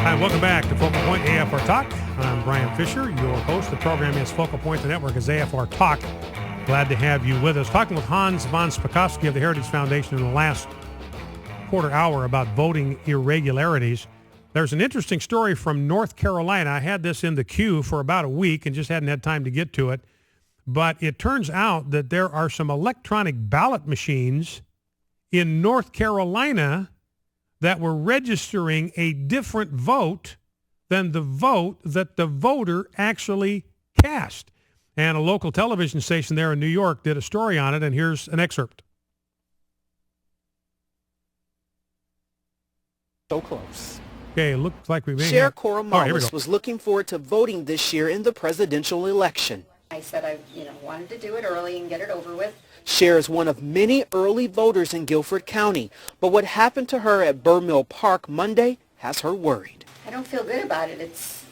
Hi, welcome back to Focal Point AFR Talk. I'm Brian Fisher, your host. The program is Focal Point. The network is AFR Talk. Glad to have you with us. Talking with Hans von Spakovsky of the Heritage Foundation in the last quarter hour about voting irregularities. There's an interesting story from North Carolina. I had this in the queue for about a week and just hadn't had time to get to it. But it turns out that there are some electronic ballot machines in North Carolina that were registering a different vote than the vote that the voter actually cast. And a local television station there in New York did a story on it, and here's an excerpt. So close. Okay, it looks like we may Cher have... Koromales was looking forward to voting this year in the presidential election. I said I wanted to do it early and get it over with. Cher is one of many early voters in Guilford County, but what happened to her at Burr Mill Park Monday has her worried. I don't feel good about it. It's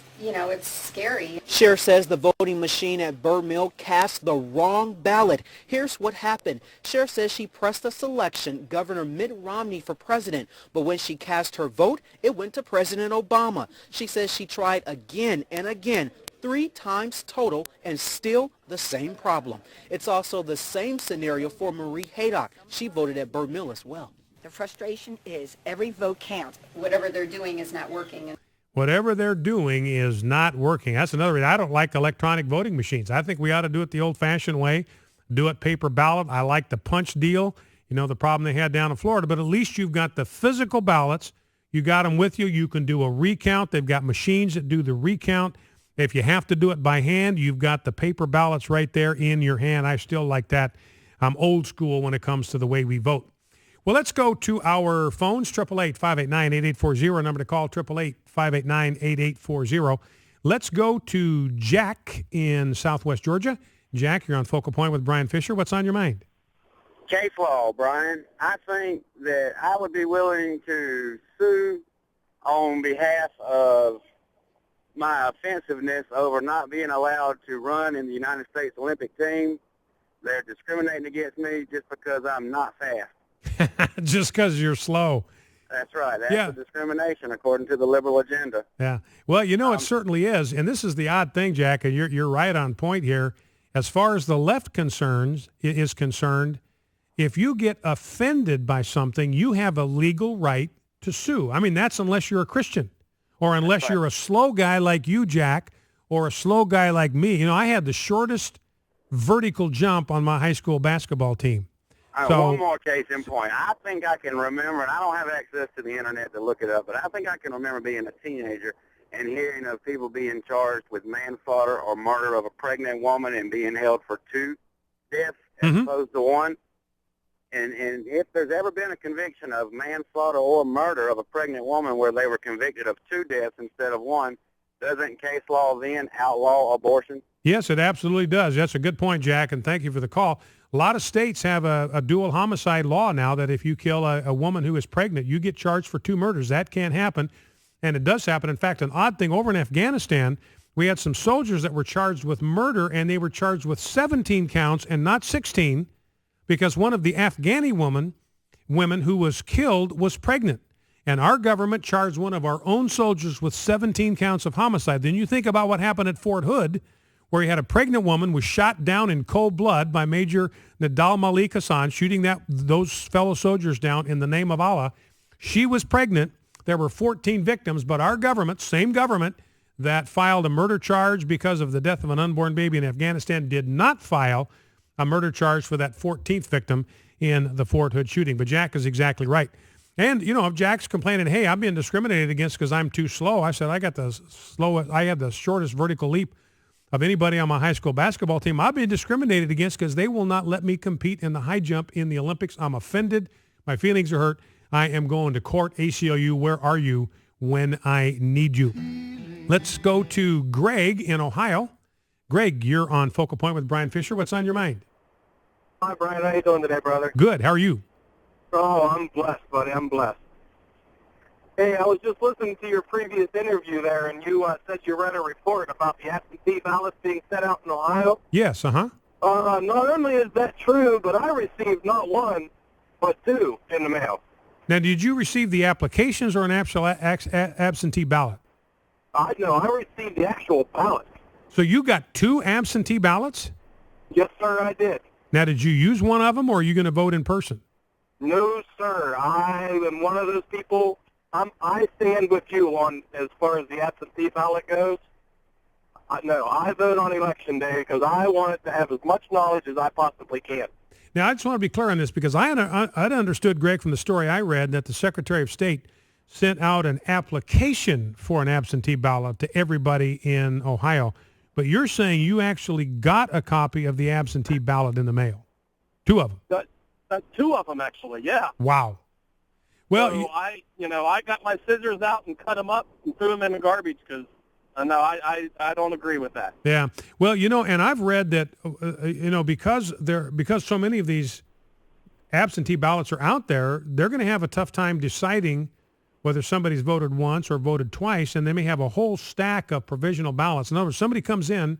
scary. Cher says the voting machine at Burr Mill cast the wrong ballot. Here's what happened. Cher says she pressed a selection, Governor Mitt Romney for president, but when she cast her vote, it went to President Obama. She says she tried again and again, 3 times total, and still the same problem. It's also the same scenario for Marie Haydock. She voted at Burr Mill as well. The frustration is every vote counts. Whatever they're doing is not working. Whatever they're doing is not working. That's another reason I don't like electronic voting machines. I think we ought to do it the old-fashioned way, do it paper ballot. I like the punch deal, the problem they had down in Florida, but at least you've got the physical ballots. You got them with you. You can do a recount. They've got machines that do the recount. If you have to do it by hand, you've got the paper ballots right there in your hand. I still like that. I'm old school when it comes to the way we vote. Well, let's go to our phones, 888-589-8840, number to call, 888-589-8840. Let's go to Jack in Southwest Georgia. Jack, you're on Focal Point with Brian Fisher. What's on your mind? Case law, Brian. I think that I would be willing to sue on behalf of my offensiveness over not being allowed to run in the United States Olympic team. They're discriminating against me just because I'm not fast. Just because you're slow. That's right. That's the discrimination according to the liberal agenda. Yeah. Well, it certainly is. And this is the odd thing, Jack, and you're right on point here. As far as the left is concerned, if you get offended by something, you have a legal right to sue. I mean, that's unless you're a Christian. Or unless you're a slow guy like you, Jack, or a slow guy like me. I had the shortest vertical jump on my high school basketball team. One more case in point. I think I can remember, and I don't have access to the Internet to look it up, but I think I can remember being a teenager and hearing of people being charged with manslaughter or murder of a pregnant woman and being held for 2 deaths as opposed to 1. And if there's ever been a conviction of manslaughter or murder of a pregnant woman where they were convicted of 2 deaths instead of 1, doesn't case law then outlaw abortion? Yes, it absolutely does. That's a good point, Jack, and thank you for the call. A lot of states have a dual homicide law now that if you kill a woman who is pregnant, you get charged for 2 murders. That can't happen, and it does happen. In fact, an odd thing over in Afghanistan, we had some soldiers that were charged with murder, and they were charged with 17 counts and not 16 because one of the Afghani women who was killed was pregnant. And our government charged one of our own soldiers with 17 counts of homicide. Then you think about what happened at Fort Hood, where you had a pregnant woman was shot down in cold blood by Major Nadal Malik Hassan, shooting those fellow soldiers down in the name of Allah. She was pregnant. There were 14 victims, but our government, same government that filed a murder charge because of the death of an unborn baby in Afghanistan, did not file a murder charge for that 14th victim in the Fort Hood shooting. But Jack is exactly right. And, if Jack's complaining, hey, I'm being discriminated against because I'm too slow, I said, I had the shortest vertical leap of anybody on my high school basketball team. I've been discriminated against because they will not let me compete in the high jump in the Olympics. I'm offended. My feelings are hurt. I am going to court. ACLU, where are you when I need you? Let's go to Greg in Ohio. Greg, you're on Focal Point with Brian Fisher. What's on your mind? Hi, Brian. How you doing today, brother? Good. How are you? Oh, I'm blessed, buddy. I'm blessed. Hey, I was just listening to your previous interview there, and you said you read a report about the absentee ballots being set out in Ohio. Yes, Not only is that true, but I received not 1, but 2 in the mail. Now, did you receive the applications or an actual absentee ballot? I know. I received the actual ballot. So you got 2 absentee ballots? Yes, sir, I did. Now, did you use one of them, or are you going to vote in person? No, sir. I am one of those people. I stand with you on as far as the absentee ballot goes. No, I vote on Election Day because I want to have as much knowledge as I possibly can. Now, I just want to be clear on this because I'd understood, Greg, from the story I read that the Secretary of State sent out an application for an absentee ballot to everybody in Ohio. But you're saying you actually got a copy of the absentee ballot in the mail. 2 of them. 2 of them, actually, yeah. Wow. Well, so I got my scissors out and cut them up and threw them in the garbage because no, I don't agree with that. yeah. Well, and I've read that, because so many of these absentee ballots are out there, they're going to have a tough time deciding whether somebody's voted once or voted twice, and they may have a whole stack of provisional ballots. In other words, somebody comes in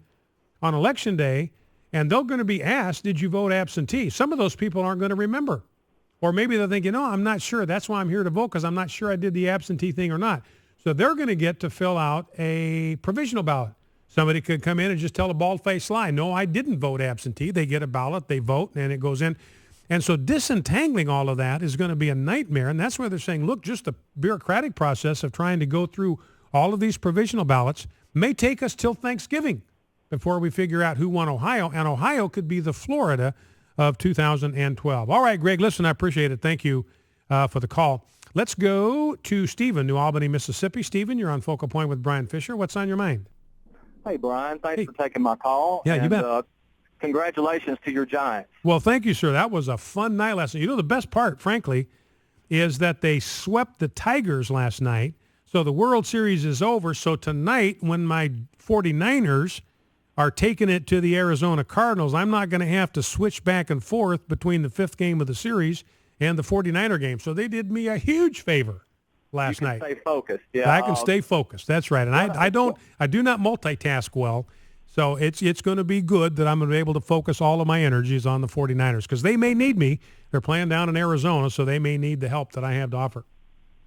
on Election Day, and they're going to be asked, did you vote absentee? Some of those people aren't going to remember. Or maybe they'll think, I'm not sure. That's why I'm here to vote, because I'm not sure I did the absentee thing or not. So they're going to get to fill out a provisional ballot. Somebody could come in and just tell a bald-faced lie. No, I didn't vote absentee. They get a ballot, they vote, and it goes in. And so disentangling all of that is going to be a nightmare. And that's why they're saying, look, just the bureaucratic process of trying to go through all of these provisional ballots may take us till Thanksgiving before we figure out who won Ohio. And Ohio could be the Florida of 2012. All right, Greg, listen, I appreciate it. Thank you for the call. Let's go to Stephen, New Albany, Mississippi. Stephen, you're on Focal Point with Brian Fisher. What's on your mind? Hey, Brian. Thanks for taking my call. Yeah, you bet. Congratulations to your Giants. Well, thank you, sir. That was a fun night last night. The best part, frankly, is that they swept the Tigers last night. So the World Series is over. So tonight, when my 49ers are taking it to the Arizona Cardinals, I'm not going to have to switch back and forth between the 5th game of the series and the 49er game. So they did me a huge favor last night. Stay focused. Yeah, I can stay focused. That's right. And I do not multitask well. So it's going to be good that I'm going to be able to focus all of my energies on the 49ers because they may need me. They're playing down in Arizona, so they may need the help that I have to offer.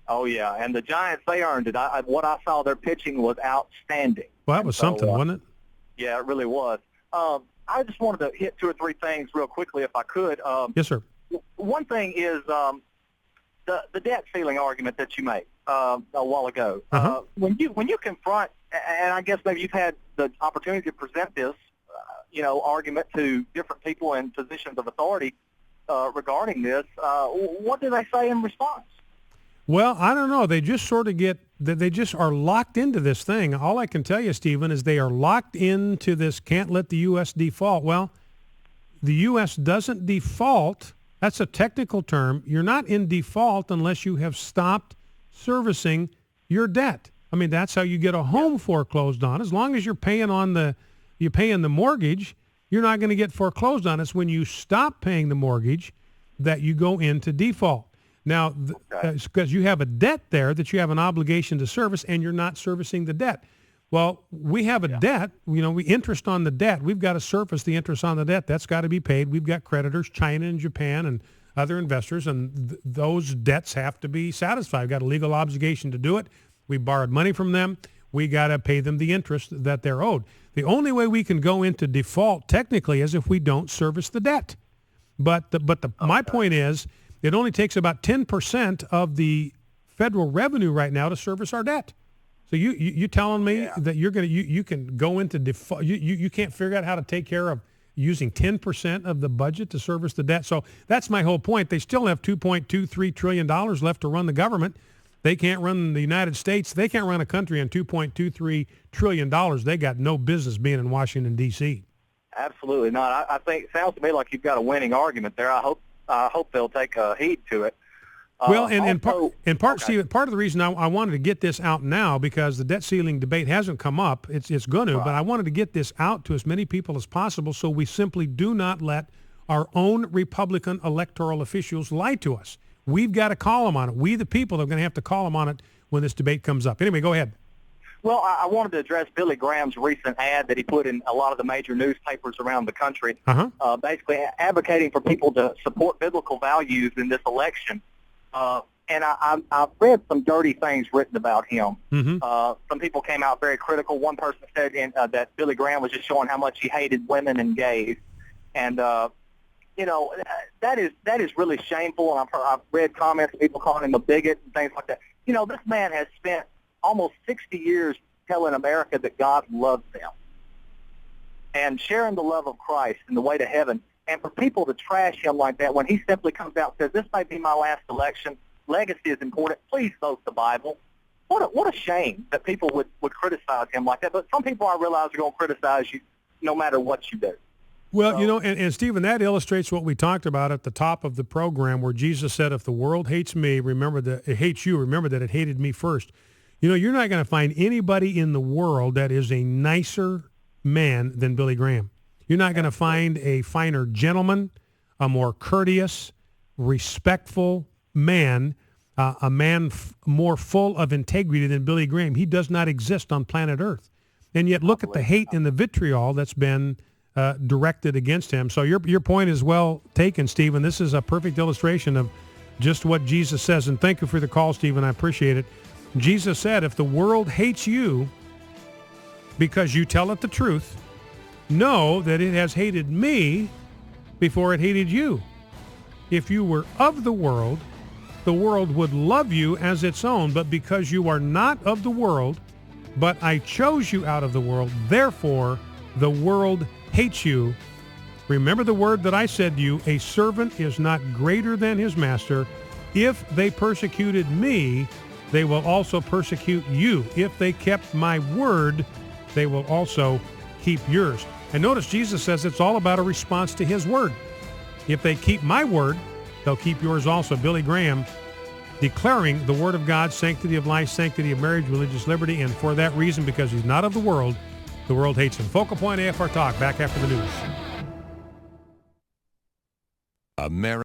Oh, yeah. And the Giants, they earned it. What I saw, their pitching was outstanding. Well, that was something, wasn't it? Yeah, it really was. I just wanted to hit 2 or 3 things real quickly if I could. Yes, sir. One thing is the debt ceiling argument that you made a while ago. Uh-huh. When you confront, and I guess maybe you've had the opportunity to present this, argument to different people in positions of authority regarding this, what do they say in response? Well, I don't know. They just sort of they just are locked into this thing. All I can tell you, Stephen, is they are locked into this can't let the U.S. default. Well, the U.S. doesn't default. That's a technical term. You're not in default unless you have stopped servicing your debt. I mean, that's how you get a home foreclosed on. As long as you're paying the mortgage, you're not going to get foreclosed on. It's when you stop paying the mortgage that you go into default. Now, because you have a debt there that you have an obligation to service, and you're not servicing the debt. Well, we have a debt, we interest on the debt. We've got to service the interest on the debt. That's got to be paid. We've got creditors, China and Japan and other investors, and those debts have to be satisfied. We've got a legal obligation to do it. We borrowed money from them. We got to pay them the interest that they're owed. The only way we can go into default technically is if we don't service the debt. But my point is, it only takes about 10% of the federal revenue right now to service our debt. So you telling me that you can go into default? You can't figure out how to take care of using 10% of the budget to service the debt. So that's my whole point. They still have $2.23 trillion left to run the government. They can't run the United States. They can't run a country on $2.23 trillion. They got no business being in Washington, D.C. Absolutely not. I think it sounds to me like you've got a winning argument there. I hope they'll take heed to it. Well, Steve, part of the reason I wanted to get this out now, because the debt ceiling debate hasn't come up. It's going to, but I wanted to get this out to as many people as possible so we simply do not let our own Republican electoral officials lie to us. We've got to call them on it. We, the people, are going to have to call them on it when this debate comes up. Anyway, go ahead. Well, I wanted to address Billy Graham's recent ad that he put in a lot of the major newspapers around the country, basically advocating for people to support biblical values in this election. and I've read some dirty things written about him. Mm-hmm. Some people came out very critical. One person said that Billy Graham was just showing how much he hated women and gays, and that is really shameful. And I've read comments of people calling him a bigot and things like that. This man has spent almost 60 years telling America that God loves them and sharing the love of Christ and the way to heaven. And for people to trash him like that when he simply comes out and says, this may be my last election, legacy is important, please vote the Bible. What a shame that people would criticize him like that. But some people, I realize, are going to criticize you no matter what you do. Well, and Stephen, that illustrates what we talked about at the top of the program, where Jesus said, if the world hates me, remember that it hates you. Remember that it hated me first. You're not going to find anybody in the world that is a nicer man than Billy Graham. You're not going to find a finer gentleman, a more courteous, respectful man, a man more full of integrity than Billy Graham. He does not exist on planet Earth. And yet look at the hate and the vitriol that's been directed against him. So your point is well taken, Stephen. This is a perfect illustration of just what Jesus says. And thank you for the call, Stephen. I appreciate it. Jesus said, if the world hates you because you tell it the truth, know that it has hated me before it hated you. If you were of the world would love you as its own. But because you are not of the world, but I chose you out of the world, therefore the world hates you. Remember the word that I said to you, a servant is not greater than his master. If they persecuted me, they will also persecute you. If they kept my word, they will also keep yours. And notice Jesus says it's all about a response to his word. If they keep my word, they'll keep yours also. Billy Graham declaring the word of God, sanctity of life, sanctity of marriage, religious liberty, and for that reason, because he's not of the world hates him. Focal Point AFR Talk, back after the news.